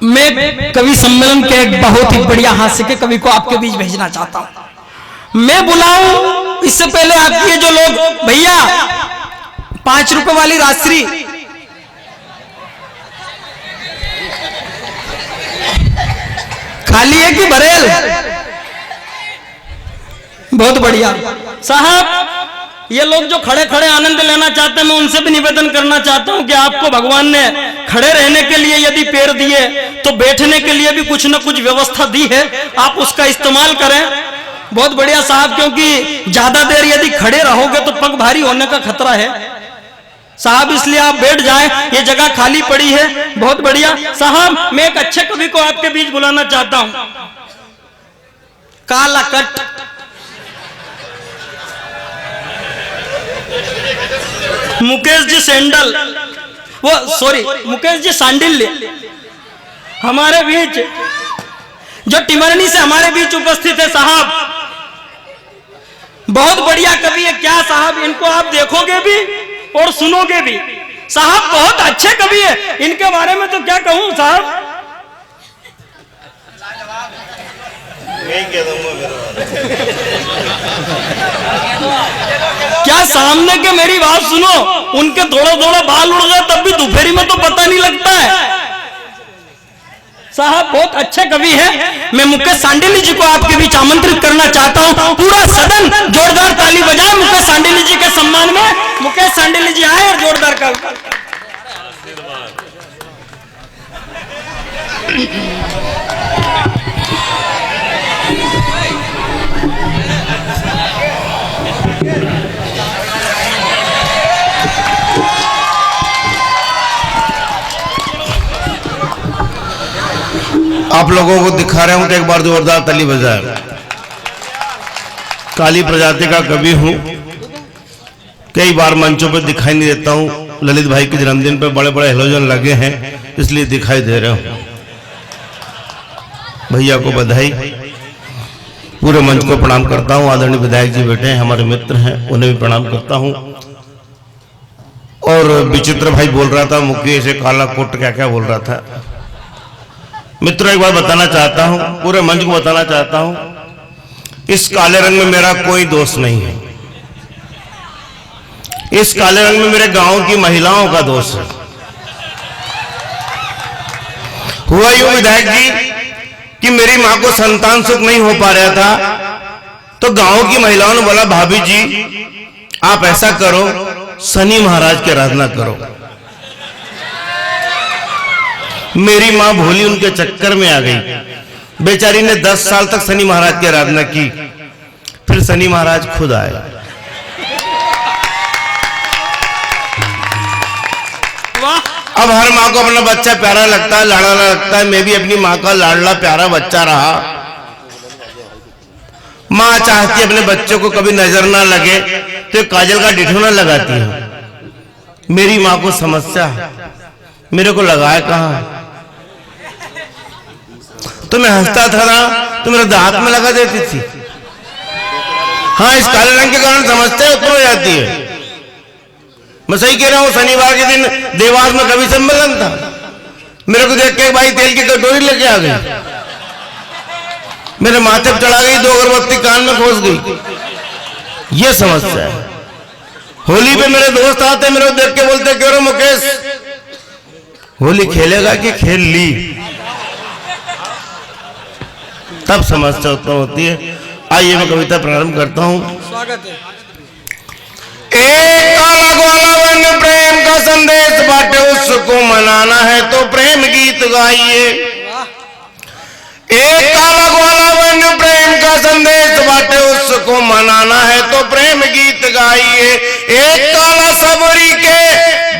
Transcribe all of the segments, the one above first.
मैं कवि सम्मेलन के एक बहुत ही बढ़िया हास्य के कवि को आपके बीच भेजना चाहता हूं। मैं बुलाऊं इससे पहले आपके जो लोग भैया 5 रुपए वाली राशि खाली है कि भरेल? बहुत बढ़िया साहब, ये लोग जो खड़े खड़े आनंद लेना चाहते हैं, मैं उनसे भी निवेदन करना चाहता हूं कि आपको भगवान ने खड़े रहने के लिए यदि पैर दिए तो बैठने के लिए भी कुछ न कुछ व्यवस्था दी है, आप उसका इस्तेमाल करें। बहुत बढ़िया साहब, क्योंकि ज्यादा देर यदि खड़े रहोगे तो पग भारी होने का खतरा है साहब, इसलिए आप बैठ जाएं, ये जगह खाली पड़ी है। बहुत बढ़िया साहब, मैं एक अच्छे कवि को आपके बीच बुलाना चाहता हूं। काला कट मुकेश जी सैंडल, वो सॉरी मुकेश जी सांडिल हमारे बीच, जो टिमरनी से हमारे बीच उपस्थित है साहब। बहुत बढ़िया कवि है क्या साहब, इनको आप देखोगे भी और सुनोगे भी साहब, बहुत अच्छे कवि है, इनके बारे में तो क्या कहूं साहब। क्या सामने के मेरी बात सुनो, उनके थोड़ा थोड़ा बाल उड़ गए तब भी दोपहरी में तो पता नहीं लगता है साहब, बहुत अच्छे कवि हैं। मैं मुकेश सांडिली जी को आपके बीच आमंत्रित करना चाहता हूं। पूरा सदन जोरदार ताली बजाए मुकेश सांडिली जी के सम्मान में। मुकेश सांडिली जी आए और जोरदार का आप लोगों को दिखा रहा हूं तो एक बार जोरदार ताली बजाए। काली प्रजाति का कवि हूं, कई बार मंचों पर दिखाई नहीं देता हूं। ललित भाई के जन्मदिन पर बड़े बड़े हेलोजन लगे हैं, इसलिए दिखाई दे रहा हूं। भैया को बधाई, पूरे मंच को प्रणाम करता हूं। आदरणीय विधायक जी बैठे हैं, हमारे मित्र हैं, उन्हें भी प्रणाम करता हूं। और विचित्र भाई बोल रहा था मुकेश से काला कोट क्या क्या बोल रहा था। मित्रों, एक बार बताना चाहता हूं, पूरे मंच को बताना चाहता हूं, इस काले रंग में मेरा कोई दोष नहीं है। इस काले रंग में मेरे गांव की महिलाओं का दोष है। हुआ यूं विधायक जी कि मेरी मां को संतान सुख नहीं हो पा रहा था, तो गांव की महिलाओं ने बोला भाभी जी आप ऐसा करो, शनि महाराज की आराधना करो। मेरी मां भोली उनके चक्कर में आ गई। बेचारी ने 10 साल तक शनि महाराज की आराधना की, फिर शनि महाराज खुद आए। अब हर मां को अपना बच्चा प्यारा लगता है, लाडला लगता है। मैं भी अपनी मां का लाडला प्यारा बच्चा रहा। मां चाहती है अपने बच्चों को कभी नजर ना लगे तो काजल का डिठोना लगाती है। मेरी मां को समस्या है, मेरे को लगाए कहां, तो मैं हंसता था ना तो मेरे दांत में लगा देती थी। हाँ, इस काले रंग के कारण समस्या उत्पन्न हो जाती है। मैं सही कह रहा हूं। शनिवार के दिन देवास में कवि सम्मेलन था, मेरे को देख के भाई तेल की कटोरी लेके आ गई, मेरे माथे पर चढ़ा गई, 2 अगरबत्ती कान में घुस गई। ये समस्या है। होली पे मेरे दोस्त आते, मेरे को देख के बोलते क्यों रे मुकेश, होली खेलेगा कि खेल ली? तब समस्या उत्पन्न होती है। आइए मैं कविता प्रारंभ करता हूं। स्वागत है। एक काला ग्वाला वन प्रेम का संदेश बांटे, उसको मनाना है तो प्रेम गीत गाइए। एक काला ग्वाला वन प्रेम का संदेश बांटे, उसको मनाना है तो प्रेम गीत गाइए। एक काला सबरी के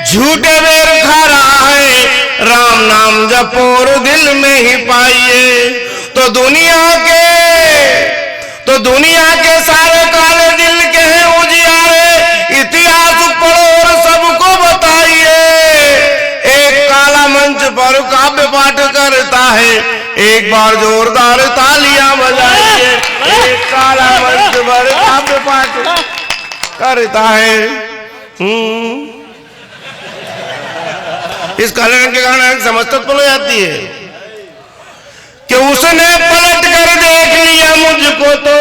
झूठे बेर खा रहा है, राम नाम जपो और दिल में ही पाइए। तो दुनिया के सारे काले दिल के हैं उजियारे, इतिहास पढ़ो और सबको बताइए। एक काला मंच पर काव्य पाठ करता है, एक बार जोरदार तालियां बजाइए। एक काला मंच पर काव्य पाठ करता है। इस काले रंग के कारण समस्या उत्पन्न हो जाती है। उसने पलट कर देख लिया मुझको तो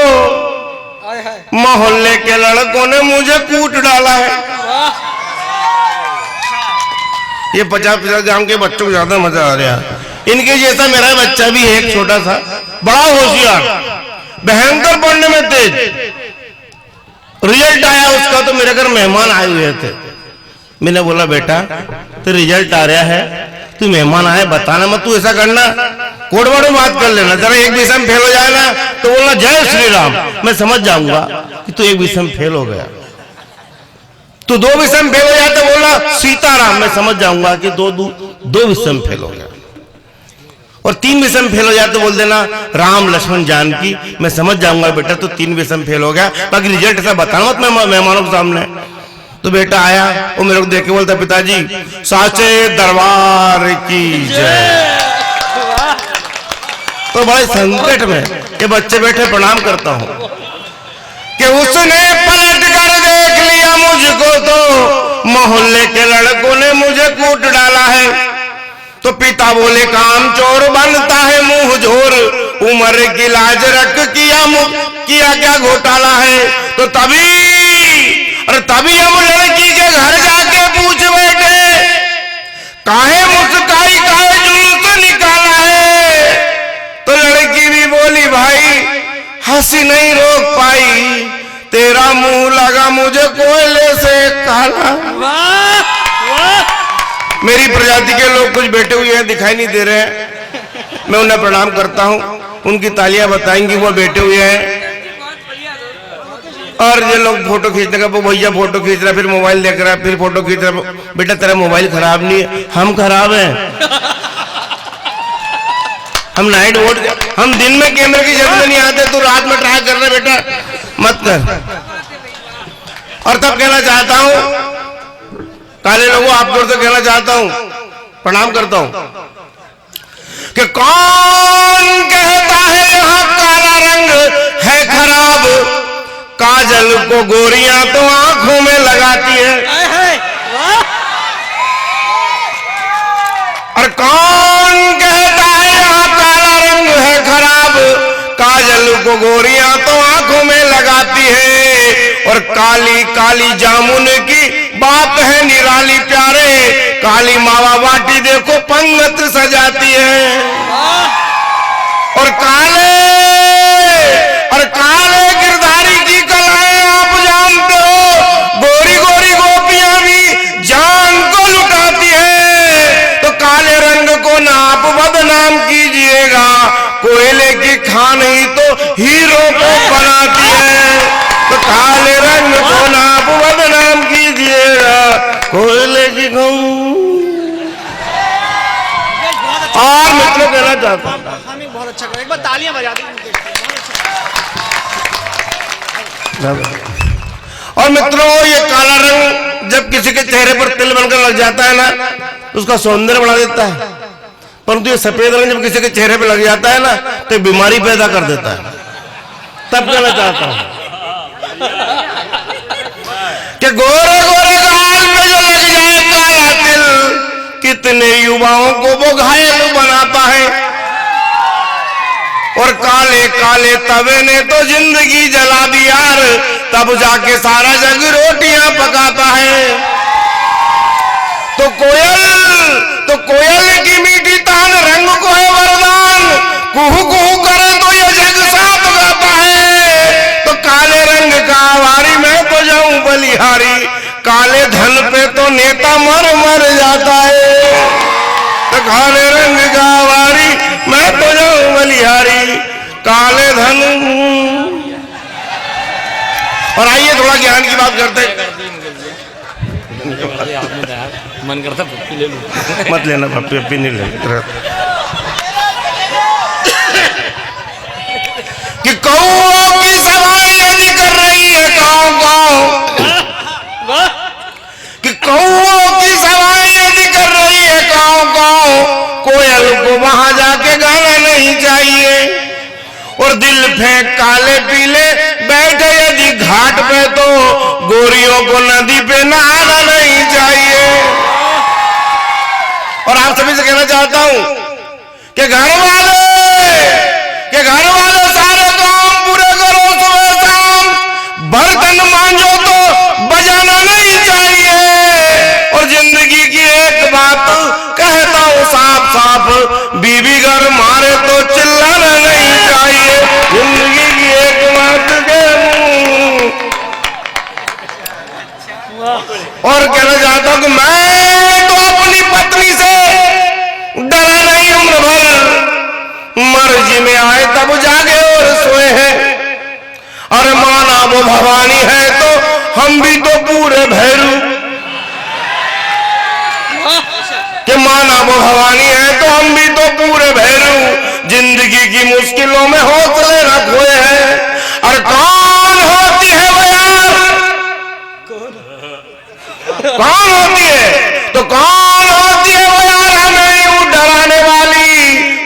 मोहल्ले के लड़कों ने मुझे कूट डाला है। ये 50-50 ग्राम के बच्चों को ज्यादा मजा आ रहा है। इनके जैसा मेरा बच्चा भी है, एक छोटा सा, बड़ा होशियार, भयंकर पढ़ने में तेज। रिजल्ट आया उसका तो मेरे घर मेहमान आए हुए थे। मैंने बोला बेटा तो रिजल्ट आ रहा है, तू मेहमान आए बताना मत, तू ऐसा करना कोड-वर्ड में बात कर लेना, जरा एक विषय में फेल हो जाए ना तो बोलना जय श्री राम, मैं समझ जाऊंगा कि तू एक विषय में फेल हो गया। तू 2 विषय में फेल हो जाए तो बोलना सीताराम, मैं समझ जाऊंगा कि दो विषय में फेल हो गया। और 3 विषय में फेल हो जाए तो बोल देना राम लक्ष्मण जानकी, मैं समझ जाऊंगा बेटा तो 3 विषय में फेल हो गया, बाकी रिजल्ट ऐसा बताना मत मेहमानों के सामने। तो बेटा आया, वो मेरे को देख के बोलता पिताजी साचे दरबार की जय। तो बड़े संकट में ये बच्चे बैठे प्रणाम करता हूं कि उसने पलट कर देख लिया मुझको तो मोहल्ले के लड़कों ने मुझे कूट डाला है। तो पिता बोले काम चोर बनता है मुंह झोर, उम्र की लाज रख किया क्या घोटाला है। तो तभी हम लड़की के घर जाके पूछ बैठे काहे मुस्काई काहे जुलूस निकाला है। तो लड़की भी बोली भाई हंसी नहीं रोक पाई, तेरा मुंह लगा मुझे कोयले से काला। मेरी प्रजाति के लोग कुछ बैठे हुए हैं, दिखाई नहीं दे रहे हैं, मैं उन्हें प्रणाम करता हूं, उनकी तालियां बताएंगी, वो बैठे हुए हैं। और ये लोग फोटो खींचने का, वो भैया फोटो खींच रहा है, फिर मोबाइल देख रहा है, फिर फोटो खींच रहा है। बेटा तेरा मोबाइल खराब नहीं है, हम खराब हैं। हम नाइट वोट, हम दिन में कैमरे की जरूरत नहीं आते, तू रात में ट्राई कर रहे बेटा, मत कर। और तब कहना चाहता हूं काले लोगों, आप जोर से कहना चाहता हूं, प्रणाम करता हूं कि कौन कहता है यहां काला रंग है खराब, काजल को गोरियां तो आंखों में लगाती है। और कौन कहता है यहां काला रंग है खराब, काजल को गोरियां तो आंखों में लगाती है। और काली काली जामुन की बात है निराली प्यारे, काली मावा बाटी देखो पंगत सजाती है। और काले गिरधारी की कलाएं आप जानते हो, गोरी गोरी गोपियां भी जान को लुटाती है। तो काले रंग को नाप बदनाम कीजिएगा, कोयले की खान ही तो हीरो को बनाती है। तो काले रंग को नाप बदनाम कीजिएगा, कोयले की खान। और मित्रों कहना चाहता हूं, बहुत अच्छा कर, एक बार तालियां बजा दें। और मित्रों ये काला रंग जब किसी के चेहरे पर तिल बनकर लग जाता है ना तो उसका सौंदर्य बढ़ा देता है, परंतु ये सफेद रंग जब किसी के चेहरे पर लग जाता है ना तो बीमारी पैदा कर देता है। तब कहना चाहता हूं कि गोरे गोरे गाल में जो लग जाए काला तिल, कितने युवाओं को वो घायल बनाता है। और काले काले तवे ने तो जिंदगी जला दी यार, तब जाके सारा जग रोटियां पकाता है। तो कोयल की मीठी तान रंग को है वरदान, कुहू कुहू करे तो ये जग साथ गाता है। तो काले रंग का वारी मैं तो जाऊं बलिहारी, काले धन पे तो नेता मर मर जाता है। तो काले रंग का वारी मैं तो जाऊं बलिहारी, काले धन। और आइए थोड़ा ज्ञान की बात करते हैं। मन करता पप्पी ले लूं। मत लेना पप्पी, पप्पी नहीं लेना। कि कौओं की सवारी यदि कर रही है गाँव गाँव, कि कौओं की सवारी यदि कर रही है गाँव गाँव, कोयल को वहां जाके गाना नहीं चाहिए। और दिल फेंक काले पीले बैठे यदि घाट पे, तो गोरियों को नदी पे नहाना नहीं चाहिए। और आप सभी से कहना चाहता हूं कि घर वाले जी में आए तब जागे और सोए हैं। और माना वो भवानी है तो हम भी तो पूरे भैरू, कि माना वो भवानी है तो हम भी तो पूरे भैरू, जिंदगी की मुश्किलों में हौसले न खोए हैं। और कौन होती है वो यार, कौन होती है तो कौन होती है वो यार हमें यूं डराने वाली,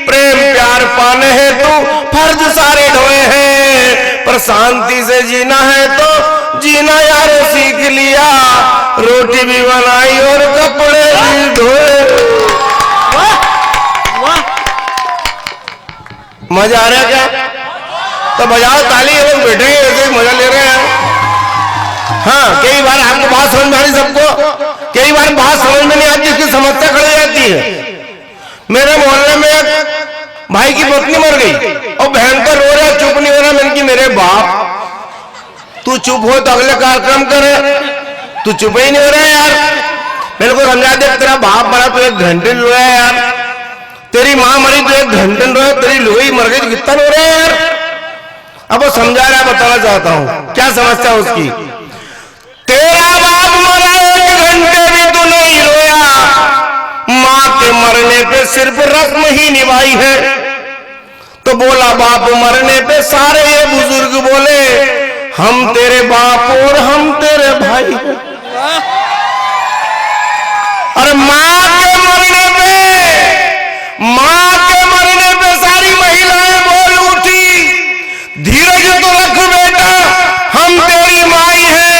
प्रेम प्यार पाने हैं तो फर्ज सारे ढोए हैं, पर शांति से जीना है तो जीना यार सीख लिया, रोटी भी बनाई और कपड़े भी धोए। मजा आ रहा है क्या? तो बजाओ ताली, ये लोग बैठे हैं ऐसे मजा ले रहे हैं। हाँ, कई बार आपको बात समझ में आ रही सबको, कई बार बात समझ में नहीं आती, इसकी समस्या खड़ी जाती है। मेरे मोहल्ले में एक भाई की पत्नी मर गई और बहन का रो रहा, चुप नहीं हो रहा। मैंने कि मेरे बाप तू चुप हो तो अगले कार्यक्रम करे, तू चुप ही नहीं हो रहा यार। मेरे को समझा दे, तेरा बाप मरा तो 1 घंटे रोया यार, तेरी माँ मरी तो 1 घंटे रोया, तेरी लोही मर गई तो कितना रो रहा है यार। अब वो समझा रहा है, बताना चाहता हूं क्या समस्या उसकी। तेरा बाप मरा 1 घंटे भी तो नहीं रोया, माँ के मरने पे सिर्फ रस्म ही निभाई है। तो बोला बाप मरने पे सारे ये बुजुर्ग बोले हम तेरे बाप और हम तेरे भाई हैं। और माँ के मरने पे सारी महिलाएं बोल उठी, धीरज तो रख बेटा, हम तेरी माई है।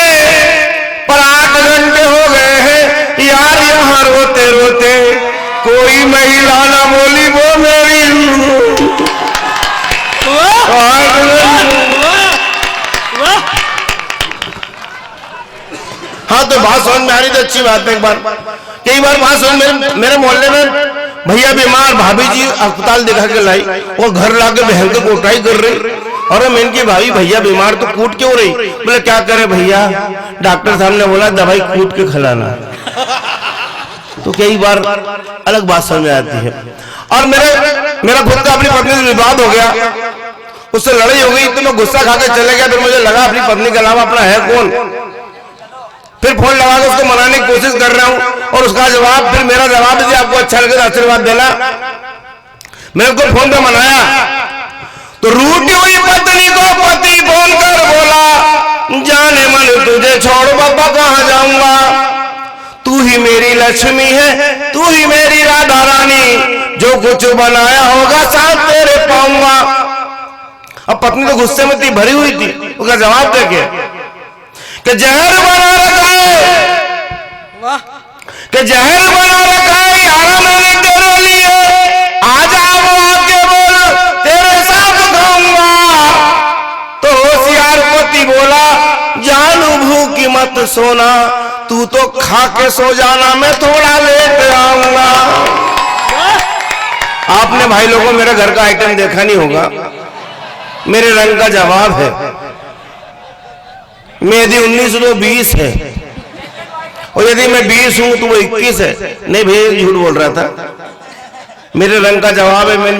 पर 8 घंटे हो गए हैं यार यहाँ रोते रोते, कोई महिला ना बोली वो मेरी। हाँ, तो बात समझ में आ रही तो अच्छी बात है। एक बार कई बार बात समझ में, मेरे मोहल्ले में भैया बीमार, भाभी जी अस्पताल दिखा के लाई और घर लाके बहन को कुटाई कर रही। और मैं इनकी भाभी भैया बीमार तो कूट क्यों रही? बोले क्या करे भैया, डॉक्टर साहब ने बोला दवाई कूट के खिलाना। तो कई बार अलग बात समझ में आती है। और मेरा खुद का अपनी पत्नी से विवाद हो गया, उससे लड़ाई हो गई, तो मैं गुस्सा खा के चले गया। फिर मुझे लगा अपनी पत्नी के अलावा अपना है कौन। फिर फोन लगा के उसको मनाने की कोशिश कर रहा हूं और उसका जवाब, फिर मेरा जवाब यदि आपको अच्छा लगे तो आशीर्वाद देना। मैंने उसको फोन पे मनाया तो रूठी हुई पत्नी को पति फोन कर बोला, जाने मन तुझे छोड़ बाबा कहां जाऊंगा, तू ही मेरी लक्ष्मी है, तू ही मेरी राधा रानी, जो कुछ बनाया होगा साथ तेरे पाऊंगा। अब पत्नी तो गुस्से में थी, भरी हुई थी, उसका जवाब देके कि जहर बना रखा है, कि जहर बना रखा है यारा मैंने तेरे लिए, आ जाओ आके बोल तेरे साथ खाऊंगा। तो होशियार पति बोला, जानू भूखी मत सोना, तू तो खा के सो जाना, मैं थोड़ा लेट आऊंगा। आपने भाई लोगों मेरे घर का आइटम देखा नहीं होगा, मेरे रंग का जवाब है। मैं यदि 19 तो 20 है, और यदि मैं 20 हूं तो वो 21 है। नहीं भैया झूठ बोल रहा था, मेरे रंग का जवाब है। मैं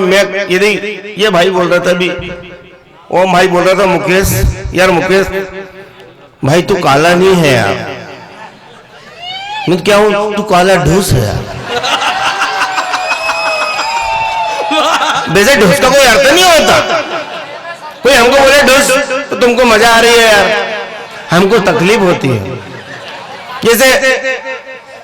यदि ये भाई बोल रहा था अभी, वो भाई बोल रहा था मुकेश, यार मुकेश भाई तू काला नहीं है यार। मैं क्या हूं, तू काला ढूस है यार। वैसे ढूस का कोई अर्थ नहीं होता। कोई हमको बोले ढूस तो तुमको मजा आ रही है यार, हमको तकलीफ होती है। जैसे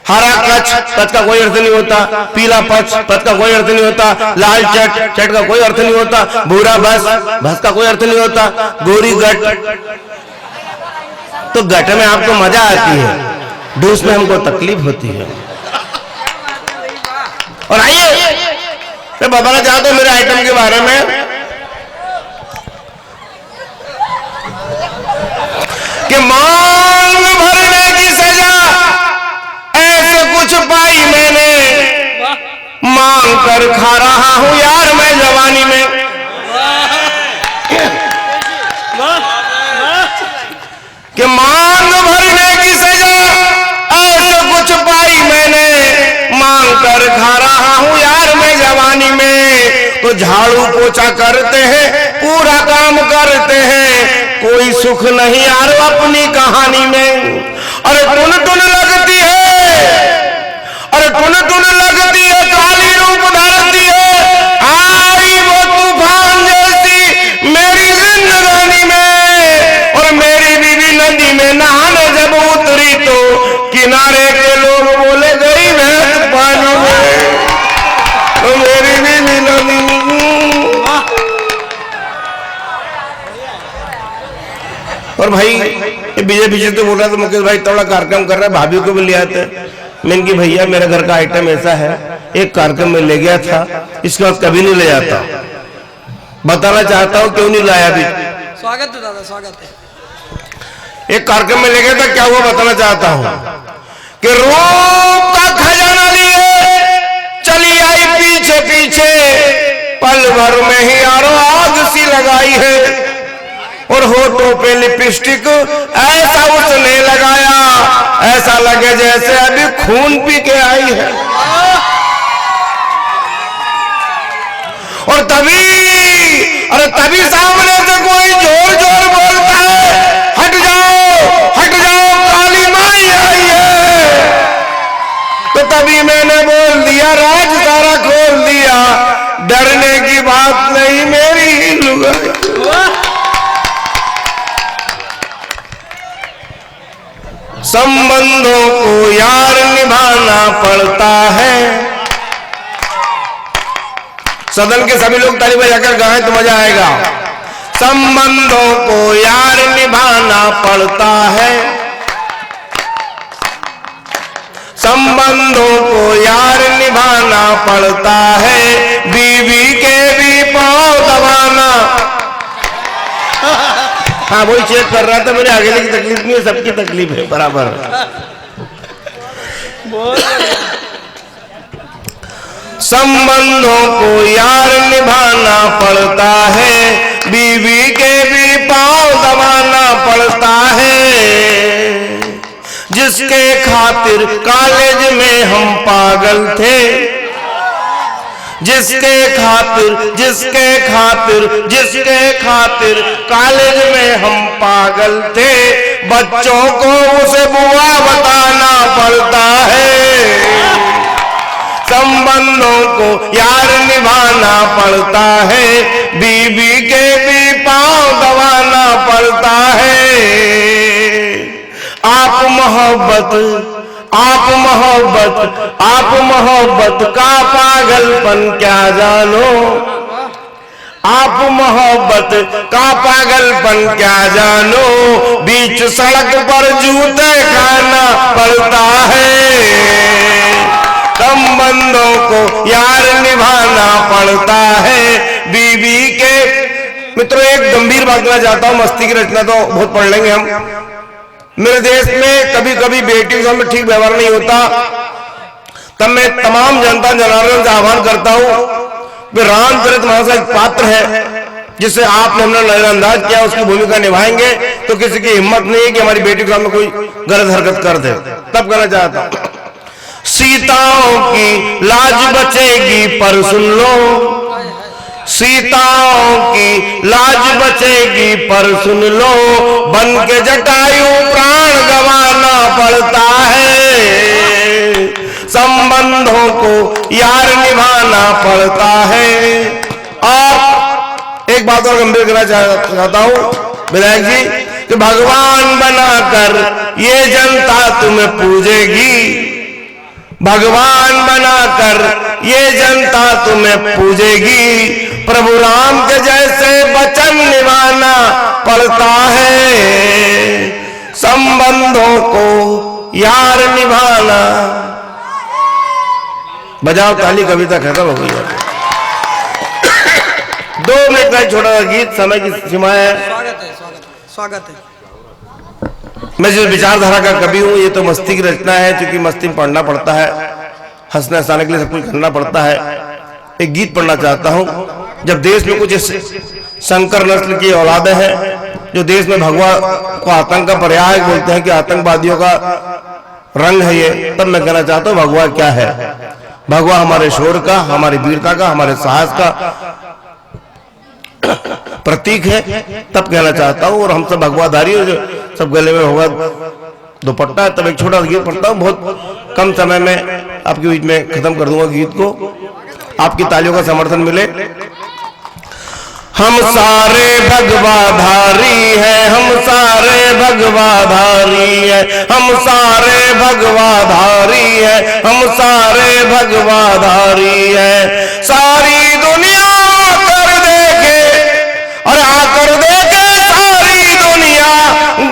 हरा कच का कोई अर्थ नहीं होता, पीला पच का कोई अर्थ नहीं होता, लाल चट का कोई अर्थ नहीं होता, भूरा भस का कोई अर्थ नहीं होता, गोरी गट। तो गट में आपको मजा आती है, ढूस में हमको तकलीफ होती है। और आइए मैं बताना चाहता हूं मेरे आइटम के बारे में कि मांग भरने की सजा ऐसे कुछ पाई मैंने, मांग कर खा रहा हूं यार मैं जवानी में। कि मांग भरने की सजा ऐसे कुछ पाई मैंने, मांग कर खा रहा हूं यार मैं जवानी में। तो तो झाड़ू पोछा करते हैं, पूरा काम करते हैं, कोई सुख नहीं यार अपनी कहानी में। अरे टुन टुन लगती है, अरे टुन टुन लगती है, काली रूप धरती है, आई वो तूफान जैसी मेरी जिंदगानी में। और मेरी बीवी नदी में नहाने जब उतरी तो किनारे के लोग बोले गई भैंस पानी में, तो मेरी बीवी नदी में। और भाई बीजेपी से तो बोल रहा था मुकेश भाई थोड़ा कार्यक्रम कर रहा है, भाभी को भी ले आते। मैंने कि भैया मेरे घर का आइटम ऐसा है, एक कार्यक्रम में ले गया था, इसके बाद कभी नहीं ले जाता। बताना चाहता हूँ क्यों नहीं लाया अभी। स्वागत है दादा, स्वागत है। एक कार्यक्रम में ले गया था, क्या हुआ बताना चाहता हूँ कि रूप का खजाना लिए चली आई पीछे पीछे, पल भर में ही यारो आग सी लगाई है। और होठों पे लिपस्टिक ऐसा उसने लगाया, ऐसा लगे जैसे अभी खून पी के आई है। और तभी सामने से कोई जोर जोर बोलता है, हट जाओ काली माई आई है। तो तभी मैंने बोल दिया, राज सारा खोल दिया, डरने की बात नहीं मेरी लुगाई। संबंधों को यार निभाना पड़ता है। सदन के सभी लोग ताली बजाकर गाएं तो मजा आएगा। संबंधों को यार निभाना पड़ता है, संबंधों को यार निभाना पड़ता है, बीवी के भी पांव दबाना। हाँ वही चेक कर रहा था, मेरे आगे की तकलीफ नहीं है, सबकी तकलीफ है बराबर। संबंधों को यार निभाना पड़ता है, बीवी के भी पांव दबाना पड़ता है। जिसके खातिर कॉलेज में हम पागल थे, जिसके खातिर कॉलेज में हम पागल थे, बच्चों को उसे बुआ बताना पड़ता है। संबंधों को यार निभाना पड़ता है, बीवी के भी पांव दबाना पड़ता है। आप मोहब्बत का पागलपन क्या जानो, आप मोहब्बत का पागलपन क्या जानो, बीच सड़क पर जूते खाना पड़ता है। संबंधों को यार निभाना पड़ता है, बीवी के। मित्रों एक गंभीर बात करना चाहता हूं, मस्ती की रचना तो बहुत पढ़ लेंगे हम। मेरे देश में कभी कभी बेटियों के साथ ठीक व्यवहार नहीं होता, तब मैं तमाम जनता जनार्दन से आह्वान करता हूं कि रामचरितमानस एक पात्र है जिसे आपने हमने नजरअंदाज किया, उसकी भूमिका निभाएंगे तो किसी की हिम्मत नहीं है कि हमारी बेटी के सामने कोई गलत हरकत कर दे। तब कहना चाहता हूं, सीताओं की लाज बचेगी पर सुन लो, सीताओं की लाज बचेगी पर सुन लो, बन के जटायु प्राण गंवाना पड़ता है। संबंधों को यार निभाना पड़ता है। और एक बात और गंभीर करना चाहता हूं विधायक जी, कि भगवान बनाकर ये जनता तुम्हें पूजेगी, भगवान बनाकर ये जनता तुम्हें पूजेगी, प्रभु राम के जैसे वचन निभाना पड़ता है। संबंधों को यार निभाना। बजाओ ताली, कविता खत्म हो गई। 2 मिनट का छोटा गीत, समय की सीमा है। स्वागत है। मैं जिस विचारधारा का कवि हूं, ये तो मस्ती की रचना है, क्योंकि मस्ती में पढ़ना पड़ता है, हंसने हंसाने के लिए सब कुछ करना पड़ता है। एक गीत पढ़ना चाहता हूं। जब देश में कुछ संकर नस्ल की औलादें हैं जो देश में भगवा को आतंक का पर्याय बोलते हैं कि आतंकवादियों का रंग है ये, तब मैं कहना चाहता हूं भगवा क्या है। भगवा हमारे शौर्य का, हमारी वीरता का, हमारे साहस का प्रतीक है, तब कहना चाहता हूं। और हम सब भगवाधारी सब गले में भगवा दुपट्टा है। तब एक छोटा गीत पढ़ता हूं, बहुत कम समय में आपके बीच में खत्म कर दूंगा गीत को, आपकी तालियों का समर्थन मिले। हम सारे भगवाधारी हैं, हम सारे भगवाधारी हैं, हम सारे भगवाधारी हैं, हम सारे भगवाधारी हैं। सारी दुनिया कर देखे और आकर देखे, सारी दुनिया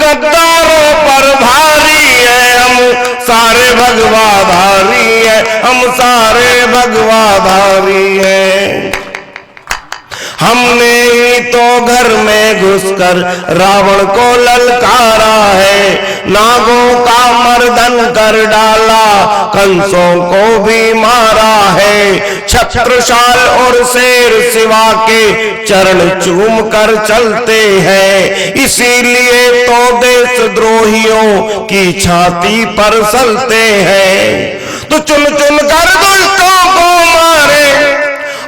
गद्दारों पर भारी है। हम सारे भगवाधारी हैं, हम सारे भगवाधारी हैं। हमने ही तो घर में घुसकर रावण को ललकारा है, नागों का मर्दन कर डाला, कंसों को भी मारा है। छत्रसाल और शेर शिवा के चरण चूम कर चलते हैं, इसीलिए तो देशद्रोहियों की छाती पर सलते हैं। तो चुन चुन कर दुष्टों को मारे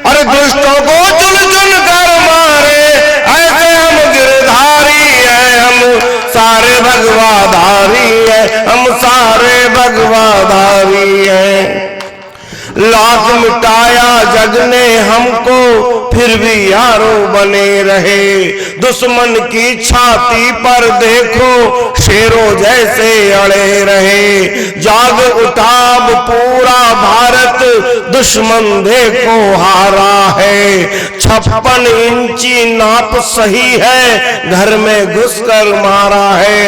और दुष्टों को चुन चुन कर मारे, ऐसे हम गिरधारी हैं, हम सारे भगवाधारी हैं, हम सारे भगवाधारी हैं। लाख मिटाया जग ने हमको, फिर भी यारों बने रहे। दुश्मन की छाती पर देखो शेरों जैसे अड़े रहे। जाग उठा अब पूरा भारत, दुश्मन देखो हारा है। 56 इंची नाप सही है, घर में घुसकर मारा है।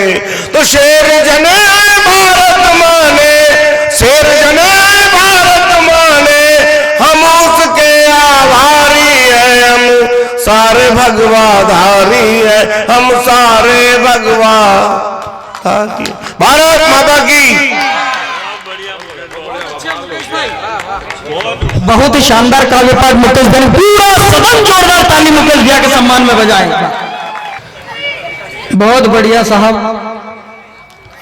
तो शेर जने भारत माने, शेर जने भारत माने, हम उसके आभारी हैं। हम सारे भगवाधारी हैं, हम सारे भगवाधारी। भारत माता की। बहुत ही शानदार काव्य पाठ मुकेश भाई, पूरा सदन जोरदार ताली मुकेश भैया के सम्मान में बजाएगा। बहुत बढ़िया साहब।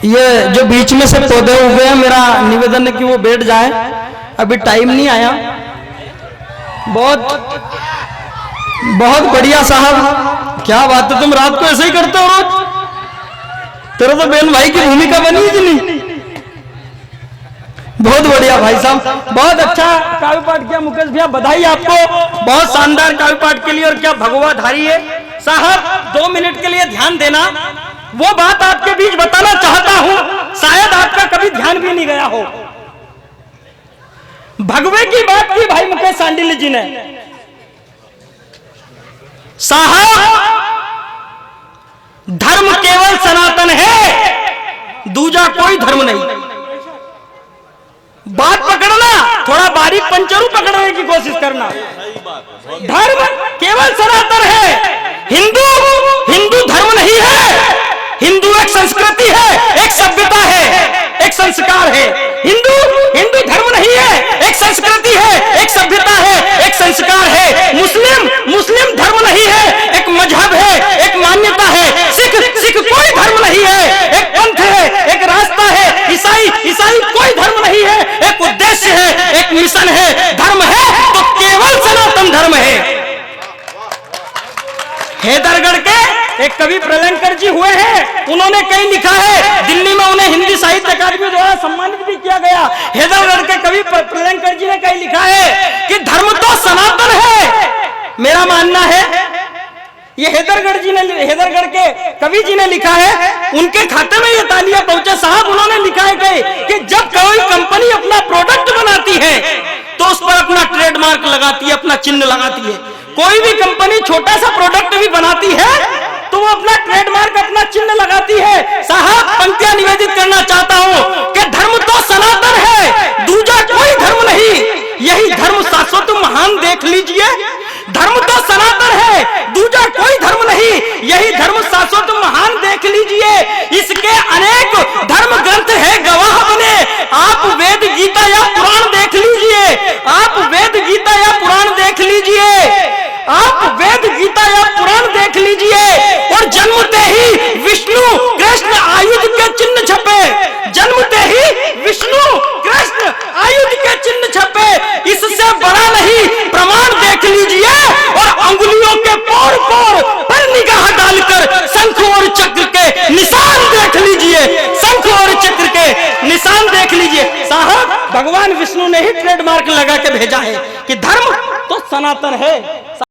ये जो बीच में से पौधे उगे हैं, मेरा निवेदन है कि वो बैठ जाए, अभी टाइम नहीं आया। बहुत बढ़िया साहब, क्या बात है, तुम रात को ऐसे ही करते हो रोज? तेरा तो बहन भाई की भूमिका बनी ही नहीं। बहुत बढ़िया भाई साहब, बहुत अच्छा काव्य पाठ किया मुकेश भैया, बधाई आपको बहुत शानदार काव्य पाठ के लिए। और क्या भगवाधारी है साहब। 2 मिनट के लिए ध्यान देना, वो बात आपके बीच बताना चाहता हूं, शायद आपका कभी ध्यान भी नहीं गया हो। भगवे की बात की भाई मुकेश सांडिल्य जी ने। साहब, धर्म केवल सनातन है, दूजा कोई धर्म नहीं। बात पकड़ना, थोड़ा बारीक पंचरू पकड़ने की कोशिश करना। धर्म केवल सनातन है, हिंदू धर्म नहीं है। हिंदू एक संस्कृति है, एक सभ्यता है, एक संस्कार है। हिंदू धर्म नहीं है, एक संस्कृति है, एक सभ्यता है, एक संस्कार है। मुस्लिम धर्म नहीं है, एक मजहब है, एक मान्यता है। सिख कोई धर्म नहीं है, एक पंथ है, एक रास्ता है। ईसाई कोई धर्म नहीं है, एक उद्देश्य है, एक मिशन है। धर्म है तो केवल सनातन धर्म है। हैदरगढ़ के एक कवि प्रलंकर जी हुए हैं, उन्होंने कहीं लिखा है, दिल्ली में उन्हें हिंदी साहित्य अकादमी द्वारा सम्मानित भी किया गया। हैदरगढ़ के कवि प्रलंकर जी ने कहीं लिखा है कि धर्म तो सनातन है। मेरा मानना है, ये हैदरगढ़ के कवि जी ने लिखा है, उनके खाते में ये तालियां पहुंचे साहब। उन्होंने लिखा है कि जब कोई कंपनी अपना प्रोडक्ट बनाती है तो उस पर अपना ट्रेडमार्क लगाती है, अपना चिन्ह लगाती है। कोई भी कंपनी छोटा सा प्रोडक्ट भी बनाती है तो वो अपना ट्रेडमार्क, अपना चिन्ह लगाती है। साहब, पंक्तियां निवेदित करना चाहता हूं कि धर्म तो सनातन है, दूजा कोई धर्म नहीं। यही धर्म शाश्वत महान देख लीजिए। धर्म तो सनातन है, दूजा कोई धर्म नहीं। यही धर्म शाश्वत महान देख लीजिए। इसके अनेक धर्म ग्रंथ है गवाह बने। आप वेद गीता या पुराण देख लीजिए, आप वेद गीता या पुराण देख लीजिए, आप वेद गीता या पुराण देख लीजिए। और जन्मते ही विष्णु कृष्ण आयुध के चिन्ह छपे, जन्मते ही विष्णु कृष्ण आयुध के चिन्ह छपे। भगवान विष्णु ने ही ट्रेडमार्क लगा के भेजा है कि धर्म तो सनातन है।